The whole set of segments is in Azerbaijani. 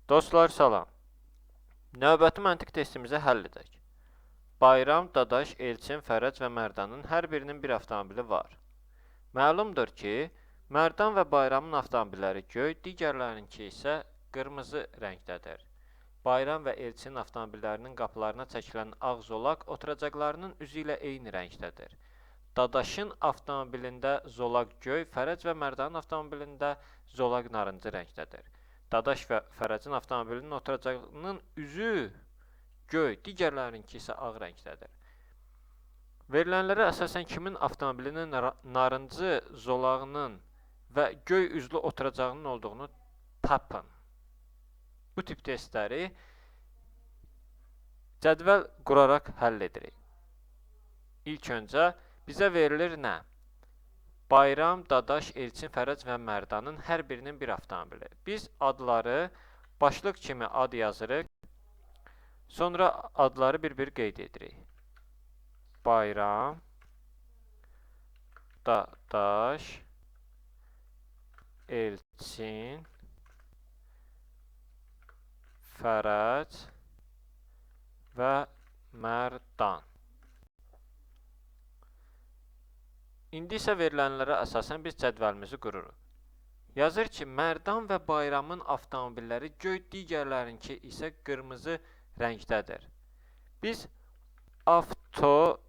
Dostlar salam. Növbəti məntiq testimizi həll edək. Bayram, Dadaş, Elçin, Fərəc və Mərdanın hər birinin bir avtomobili var. Məlumdur ki, Mərdan və Bayramın avtomobilləri göy, digərlərinki isə qırmızı rəngdədir. Bayram və Elçinin avtomobillərinin qapılarına çəkilən ağ zolaq oturacaqlarının üzü ilə eyni rəngdədir. Dadaşın avtomobilində zolaq göy, Fərəc və Mərdanın avtomobilində zolaq narıncı rəngdədir. Dadaş və Fərəcin avtomobilinin oturacağının üzü göy, digərlərinki isə ağ rəngdədir. Verilənlərə əsasən kimin avtomobilinin narıncı zolağının və göy üzlü oturacağının olduğunu tapın. Bu tip testləri cədvəl quraraq həll edirik. İlk öncə bizə verilir nə? Bayram, Dadaş, Elçin, Fərəc və Mərdanın hər birinin bir avtomobili. Biz adları başlıq kimi ad yazırıq. Sonra adları bir-bir qeyd edirik. Bayram, Dadaş, Elçin, Fərəc və Mərdan. İndi isə verilənlərə əsasən biz cədvəlimizi qururuq. Yazır ki, Mərdan və Bayramın avtomobilləri göy, digərlərinki isə qırmızı rəngdədir. Biz avto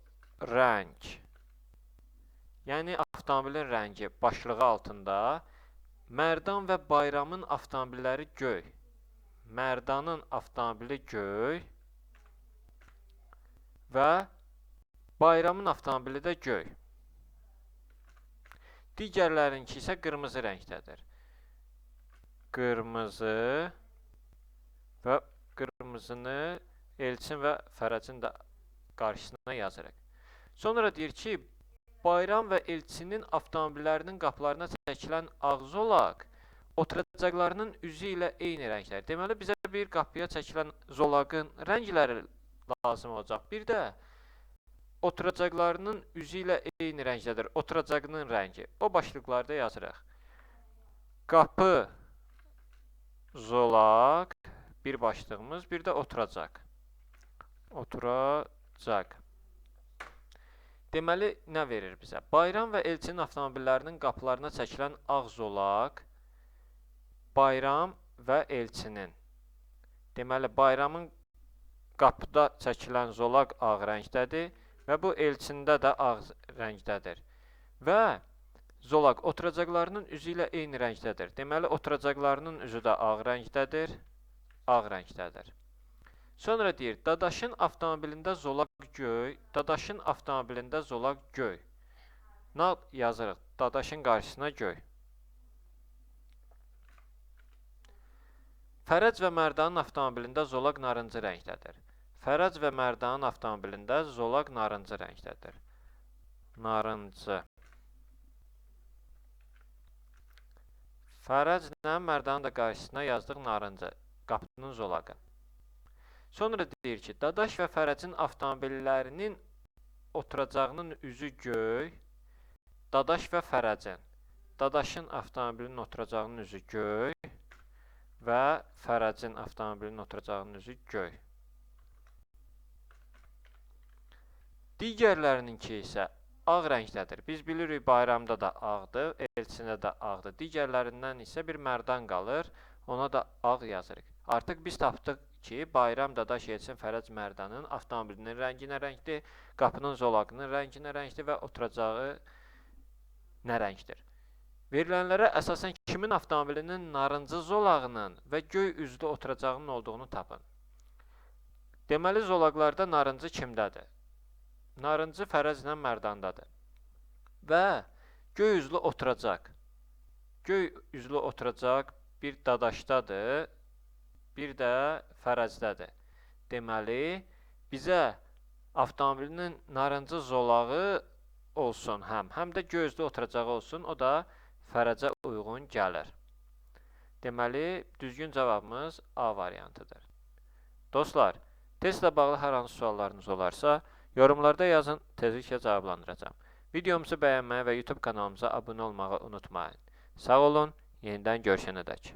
rəng, yəni avtomobilin rəngi başlığı altında Mərdan və Bayramın avtomobilləri göy, Mərdanın avtomobili göy və Bayramın avtomobili də göy. Digərlərinki isə qırmızı rəngdədir. Qırmızı və qırmızını Elçin və Fərəcin də qarşısına yazırıq. Sonra deyir ki, Bayram və Elçinin avtomobillərinin qapılarına çəkilən ağ zolaq oturacaqlarının üzü ilə eyni rənglər. Deməli, bizə bir qapıya çəkilən zolaqın rəngləri lazım olacaq. Bir də oturacaqlarının üzü ilə eyni rəngdədir. Oturacağının rəngi. O başlıqlarda yazırıq. Qapı, zolaq, bir başlığımız, bir də oturacaq. Oturacaq. Deməli, nə verir bizə? Bayram və Elçinin avtomobillərinin qapılarına çəkilən ağ zolaq, Bayram və Elçinin. Deməli, Bayramın qapıda çəkilən zolaq ağ rəngdədir. Və bu Elçində də ağ rəngdədir. Və zolaq oturacaqlarının üzü ilə eyni rəngdədir. Deməli, oturacaqlarının üzü də ağ rəngdədir. Ağ rəngdədir. Sonra deyir, Dadaşın avtomobilində zolaq göy, Dadaşın avtomobilində zolaq göy. Nə yazırıq? Dadaşın qarşısına göy. Fərəc və Mərdanın avtomobilində zolaq narıncı rəngdədir. Fərəc və Mərdanın avtomobilində zolaq narıncı rəngdədir. Narıncı. Fərəclə Mərdanın da qarşısına yazdıq narıncı. Qapının zolağı. Sonra deyir ki, Dadaş və Fərəcin avtomobillərinin oturacağının üzü göy. Dadaş və Fərəcin. Dadaşın avtomobilinin oturacağının üzü göy. Və Fərəcin avtomobilinin oturacağının üzü göy. Digərlərininki isə ağ rəngdədir. Biz bilirik, Bayramda da ağdır, Elçində də ağdır. Digərlərindən isə bir Mərdan qalır, ona da ağ yazırıq. Artıq biz tapdıq ki, Bayram, Dadaş, Elçin, Fərəc, Mərdanın avtomobilinin rəngi nə rəngdir, qapının zolağının rəngi nə rəngdir və oturacağı nə rəngdir. Verilənlərə əsasən kimin avtomobilinin narıncı zolağının və göy üzlü oturacağının olduğunu tapın. Deməli, zolaqlarda narıncı kimdədir? Narıncı Fərəclə Mərdandadır. Və göy üzlü oturacaq. Göy üzlü oturacaq bir Dadaşdadır, bir də Fərəcdədir. Deməli, bizə avtomobilinin narıncı zolağı olsun həm də göy üzlü oturacağı olsun, o da Fərəcə uyğun gəlir. Deməli, düzgün cavabımız A variantıdır. Dostlar, testlə bağlı hər hansı suallarınız olarsa, yorumlarda yazın, tezliklə cavablandıracağım. Videomuzu bəyənməyi və YouTube kanalımıza abunə olmağı unutmayın. Sağ olun, yenidən görüşənədək.